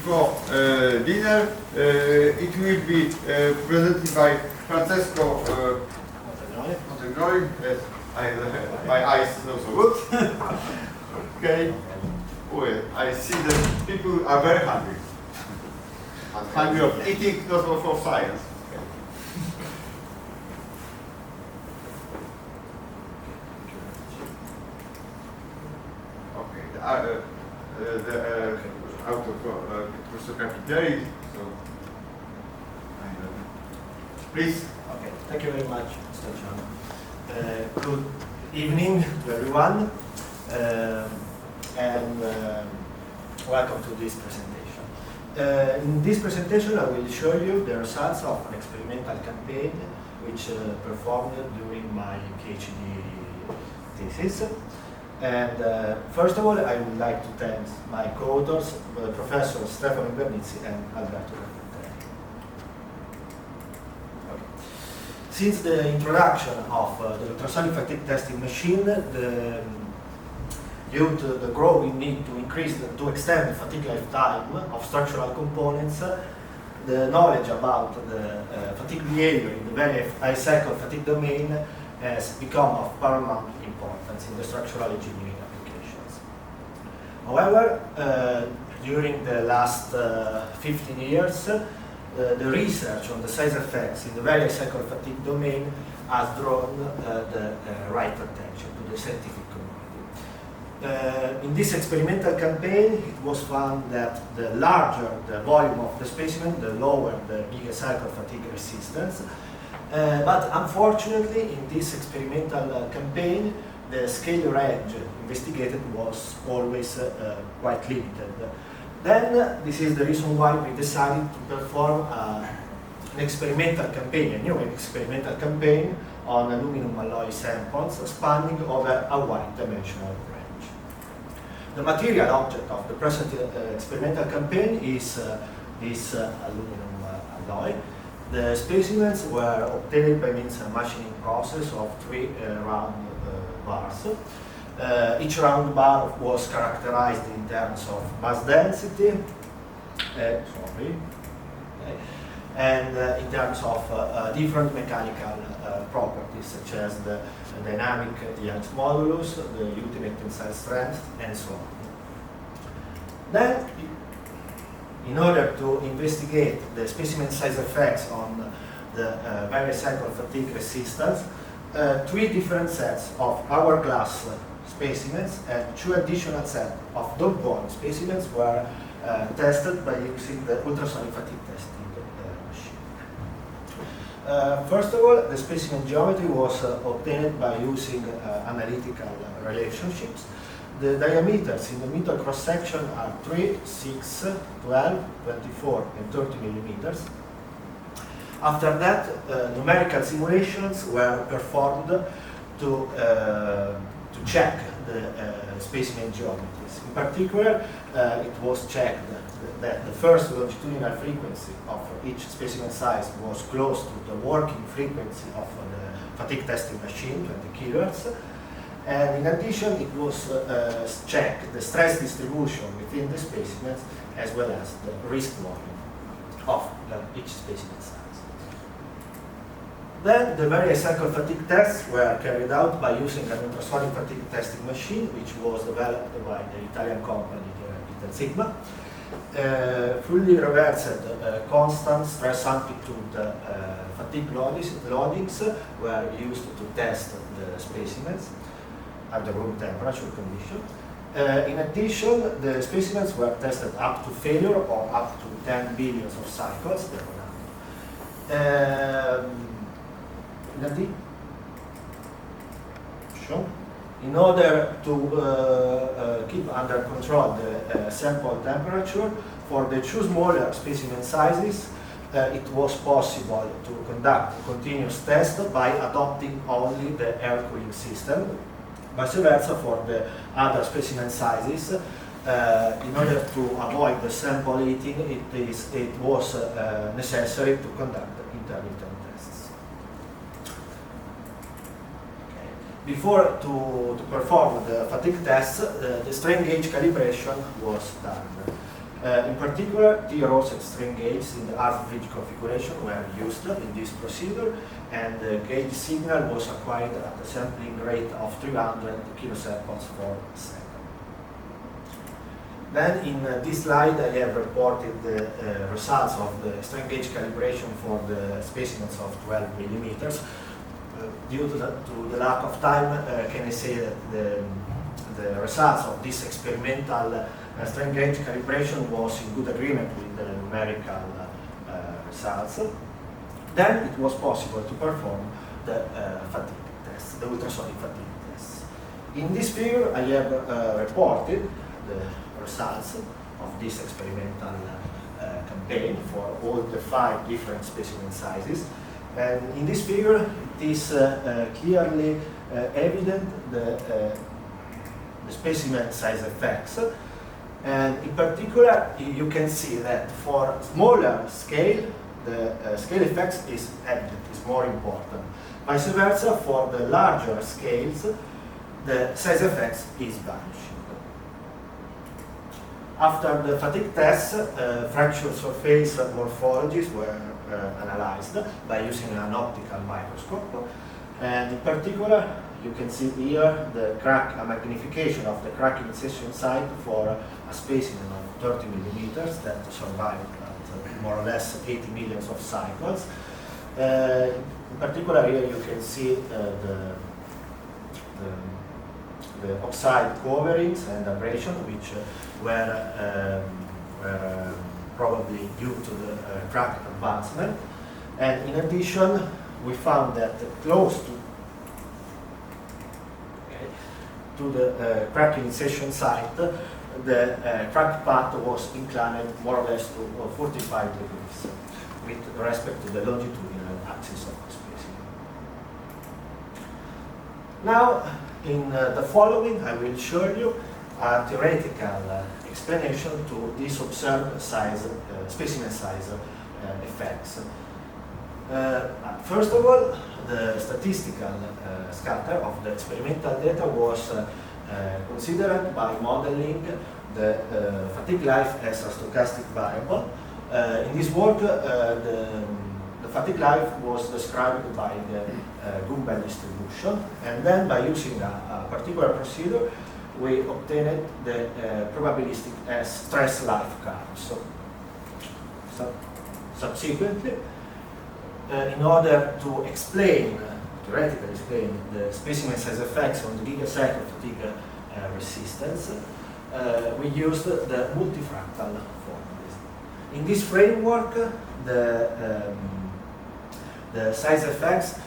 before dinner. It will be presented by Francesco Montagnoli. Yes, my eyes not so good. Okay. Well, I see that people are very hungry. Hungry of eating, not for science. The out of Professor Carpinteri. So, please. Okay, thank you very much, Mr. Chairman. Good evening to everyone, and welcome to this presentation. In this presentation, I will show you the results of an experimental campaign which performed during my PhD thesis. And first of all, I would like to thank my co-authors, Professor Stefano Invernizzi and Alberto. Okay. Since the introduction of the ultrasonic fatigue testing machine, due to the growing need to extend the fatigue lifetime of structural components, the knowledge about the fatigue behavior in the very high cycle fatigue domain has become of paramount importance in the structural engineering applications. However, during the last 15 years, the research on the size effects in the very high cycle fatigue domain has drawn the right attention to the scientific community. In this experimental campaign, it was found that the larger the volume of the specimen, the lower the bigger cycle fatigue resistance. But unfortunately, in this experimental campaign, the scale range investigated was always quite limited. Then, this is the reason why we decided to perform an experimental campaign, a new experimental campaign on aluminum alloy samples spanning over a wide dimensional range. The material object of the present experimental campaign is this aluminum alloy. The specimens were obtained by means of a machining process of 3 round bars. Each round bar was characterized in terms of mass density, and in terms of different mechanical properties, such as the dynamic Young's modulus, the ultimate tensile strength, and so on. Then, in order to investigate the specimen size effects on the various cycle fatigue resistance, 3 different sets of hourglass specimens and 2 additional sets of dog bone specimens were tested by using the ultrasonic fatigue testing machine. First of all, the specimen geometry was obtained by using analytical relationships. The diameters in the meter cross-section are 3, 6, 12, 24, and 30 millimeters. After that, numerical simulations were performed to check the specimen geometries. In particular, it was checked that the first longitudinal frequency of each specimen size was close to the working frequency of the fatigue testing machine, 20 kHz. And in addition, it was checked the stress distribution within the specimens as well as the risk volume of each specimen size. Then the various cycle fatigue tests were carried out by using an ultrasonic fatigue testing machine, which was developed by the Italian company Ital Sigma. Fully reversed constant stress amplitude fatigue loadings were used to test the specimens at the room temperature condition. In addition, the specimens were tested up to failure or up to 10 billions of cycles. In order to keep under control the sample temperature, for the 2 smaller specimen sizes, it was possible to conduct a continuous test by adopting only the air cooling system. Vice versa, for the other specimen sizes, in order to avoid the sample heating, it was necessary to conduct intermittent tests. Okay. Before to perform the fatigue tests, the strain gauge calibration was done. In particular, T-rows and strain gauges in the half bridge configuration were used in this procedure, and the gauge signal was acquired at a sampling rate of 300 kilosamples per second. Then in this slide I have reported the results of the strain gauge calibration for the specimens of 12 millimeters. Due to the lack of time, can I say that the results of this experimental strain gauge calibration was in good agreement with the numerical results. Then it was possible to perform the fatigue test, the ultrasonic fatigue test. In this figure, I have reported the results of this experimental campaign for all the 5 different specimen sizes. And in this figure, it is clearly evident the specimen size effects. And in particular, you can see that for smaller scale, the scale effects is evident, is more important. Vice versa, for the larger scales, the size effects is vanishing. After the fatigue test, fracture surface morphologies were analyzed by using an optical microscope. And in particular, you can see here the crack, a magnification of the crack insertion site for a specimen of 30 millimeters that survived at more or less 80 millions of cycles. In particular, here you can see the oxide coverings and abrasion, which were probably due to the crack advancement. And in addition, we found that close to the crack insertion site, the crack path was inclined more or less to 45 degrees with respect to the longitudinal axis of the specimen. Now, in the following, I will show you a theoretical explanation to this observed size, specimen size effects. First of all, the statistical scatter of the experimental data was considered by modeling the fatigue life as a stochastic variable. In this work, the fatigue life was described by the Gumbel distribution, and then by using a particular procedure, we obtained the probabilistic stress life curves. So, subsequently, in order to explain, theoretically explain, the specimen size effects on the gigacycle fatigue resistance, we used the multi-fractal formalism. In this framework, the size effects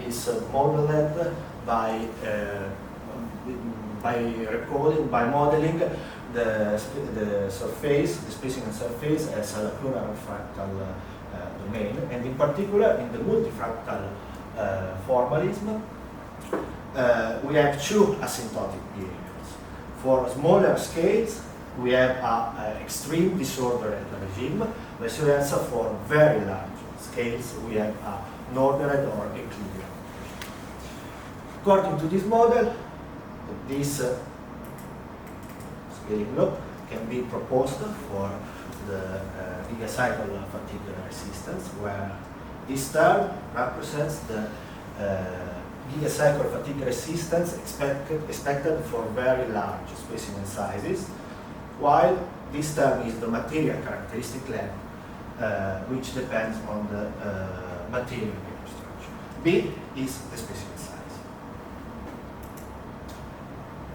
is modeled by modeling the surface, the specimen surface as a lacunar fractal domain, and in particular in the multi-fractal formalism, we have 2 asymptotic periods. For smaller scales, we have an extreme disordered regime, vice versa for very large scales, we have an ordered or equilibrium. According to this model, this scaling law can be proposed for the gigacycle fatigue resistance, where this term represents the gigacycle fatigue resistance expected for very large specimen sizes, while this term is the material characteristic length, which depends on the material structure. B is the specimen size.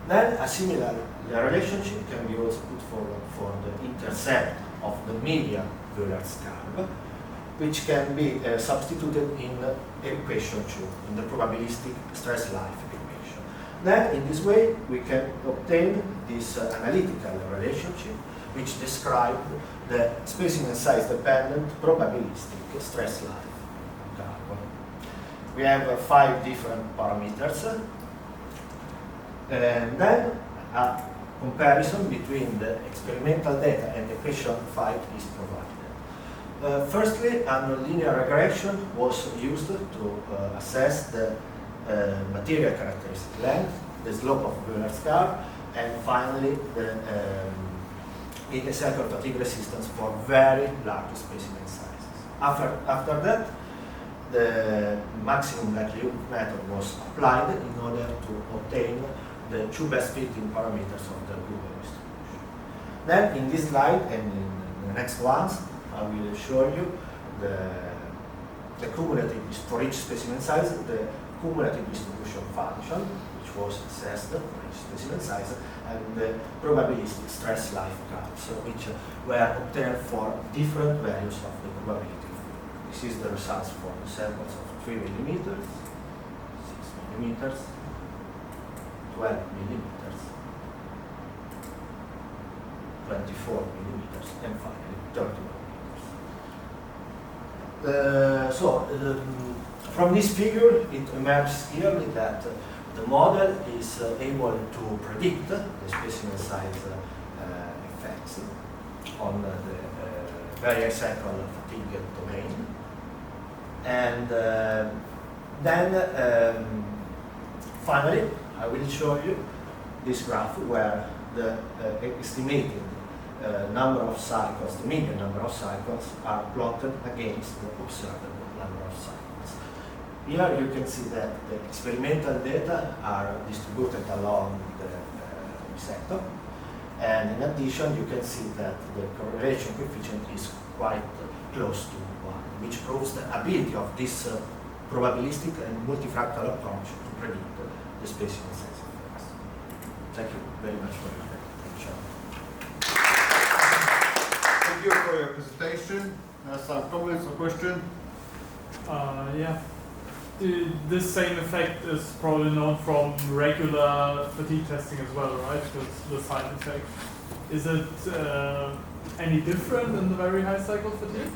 Then a similar relationship can be also put forward for the intercept of the median Euler's curve, which can be substituted in equation 2, in the probabilistic stress life equation. Then, in this way, we can obtain this analytical relationship, which describes the specimen size dependent probabilistic stress life curve. We have 5 different parameters, and then a comparison between the experimental data and equation 5 is provided. Firstly, a nonlinear regression was used to assess the material characteristic length, the slope of Euler's curve, and finally the a cycle fatigue resistance for very large specimen sizes. After that, the maximum likelihood method was applied in order to obtain the two best fitting parameters of the Google distribution. Then in this slide and in the next ones, I will show you the cumulative, for each specimen size, the cumulative distribution function, which was assessed for each specimen size, and the probabilistic stress life curves, which were obtained for different values of the probability. This is the results for the samples of 3 millimeters, 6 millimeters, 12 millimeters, 24 millimeters, and finally 30 millimeters. From this figure, it emerges clearly that the model is able to predict the specimen size effects on the various cycle fatigue domain. And then finally, I will show you this graph where the estimated number of cycles, the median number of cycles, are plotted against the observed number of cycles. Here you can see that the experimental data are distributed along the sector, and in addition you can see that the correlation coefficient is quite close to 1, which proves the ability of this probabilistic and multifractal approach to predict the specimen size effects. Thank you very much for your attention. Thank you for your presentation. Some comments or questions? Yeah. This same effect is probably known from regular fatigue testing as well, right? The side effect. Is it any different in the very high cycle fatigue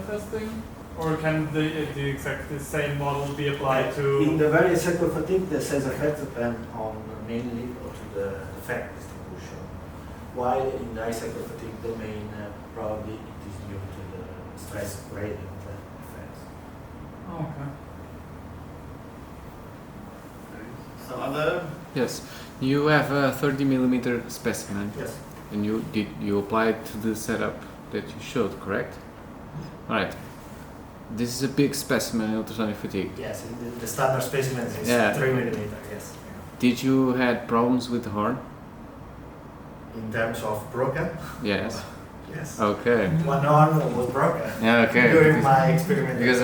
testing? Or can the exact same model be applied to? In the very cycle fatigue, the size effect depend on mainly to the effect distribution. While in the high cycle fatigue domain, probably it is due to the stress gradient effects. Oh, okay. Some other? Yes, you have a 30 millimeter specimen. Yes. And you applied to the setup that you showed, correct? All right. This is a big specimen in ultrasonic fatigue. Yes, the standard specimen is 3 millimeter. Yes. Did you had problems with the horn? In terms of broken? Yes. Yes. Okay. One horn was broken. Yeah. Okay. During my experiment. Because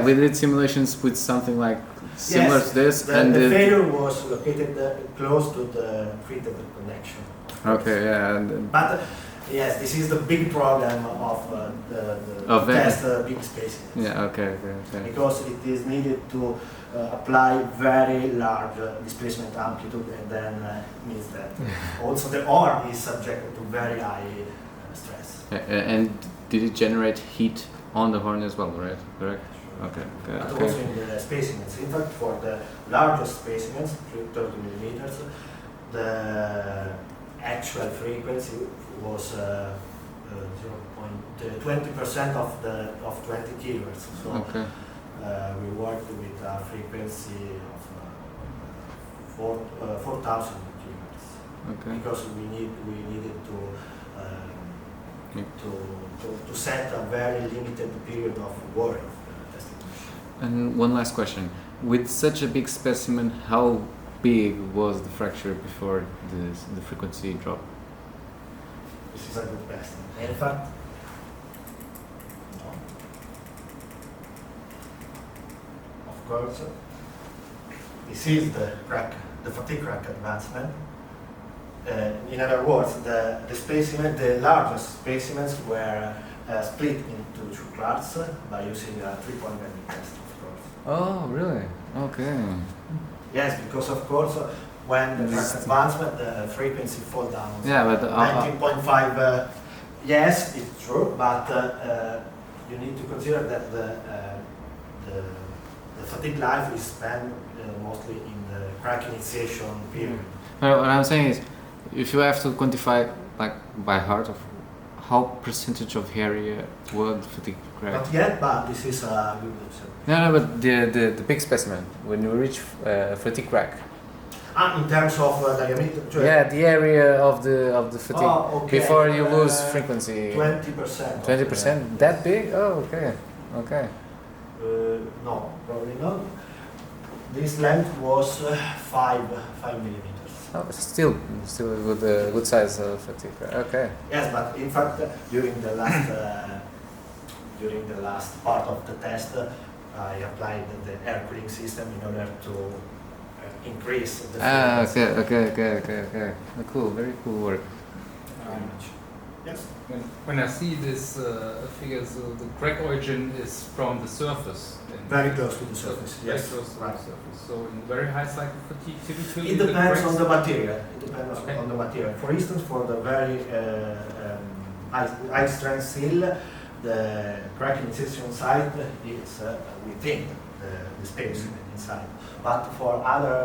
we did simulations with something like similar to this, the failure was located close to the treated connection. Okay. Yeah. But yes, this is the big problem of the test big specimens. Yeah. Okay. Because it is needed to apply very large displacement amplitude, and then means that also the horn is subjected to very high stress. And did it generate heat on the horn as well? Right. Correct. Okay. But also in the specimens. In fact, for the largest specimens, 30 millimeters, the actual frequency was 20% of 20 kilohertz. So okay. We worked with a frequency of 4,000 kilohertz. Okay. Because we needed to set a very limited period of work. And one last question. With such a big specimen, how big was the fracture before the frequency drop? This is a good question. In fact, of course, this is the fatigue crack advancement. In other words, the largest specimens were split into 2 parts by using a 3-point bending test, of course. Oh, really? Okay. Yes, because of course, when the crack advancement, the frequency fall down. Yeah, but 19.5. Yes, it's true, but you need to consider that the fatigue life is spent mostly in the crack initiation period. What I'm saying is, if you have to quantify like by heart of how percentage of area would fatigue crack? Not yet, but this is a good option. No, but the big specimen, when you reach fatigue crack. In terms of diameter? Yeah, the area of the fatigue okay. before you lose frequency. 20%. 20%? That big? Oh, okay. Okay. No, probably not. This length was 5 millimeters. Oh, still a good size of fatigue. Okay. Yes, but in fact, during the last part of the test, I applied the air cooling system in order to increase the frequency. Okay. Cool, very cool work. Very much. Yes. When I see this figure, so the crack origin is from the surface. Very close to the surface. Very Yes. close to Right. the surface. So in very high cycle fatigue, typically It depends on the cracks- material. It depends on the material. For instance, for the very high strength steel, the cracking insertion site is within the space inside. But for other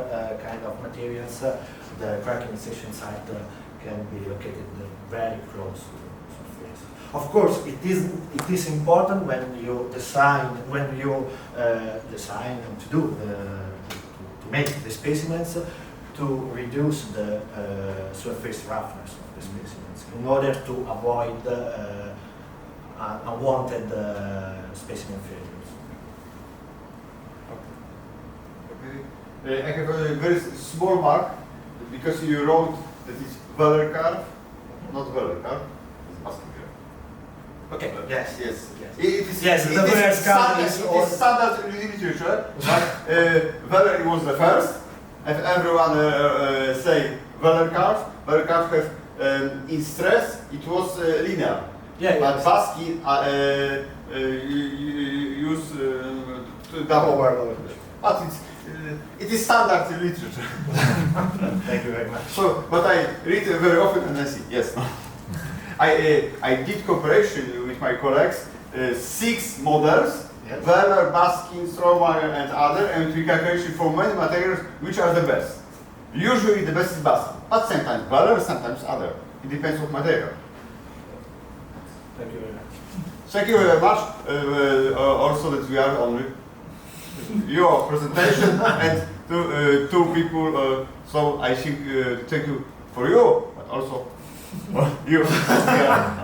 kind of materials, the cracking insertion site can be located very close to the surface. Of course, it is important when you design and to make the specimens to reduce the surface roughness of the specimens in order to avoid unwanted specimen failures. Okay. I have a very small mark because you wrote that it's Weller curve, not Weller curve, it's Baskin curve. Okay. Yes. Yes. Yes. It is, Yes, it the is Weller's curve standard, is it is standard literature, but Weller was the first, and everyone say Weller curve. Weller curve have in stress it was linear, but Baskin use double. But it is standard literature. Thank you very much. So, but I read very often and I see, yes. I did cooperation with my colleagues, 6 models, Yes. Weller, Baskin, Strohmeyer and other, and we calculation for many materials which are the best. Usually the best is Baskin, but sometimes Weller, sometimes other. It depends on material. Thank you very much. Thank you very much. Also that we are only your presentation and two people. So I think thank you for you, but also you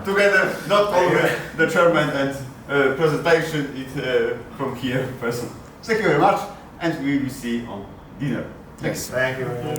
together. Not only the chairman and presentation. It from here person. Thank you very much, and we will see on dinner. Thanks. Thank you very much.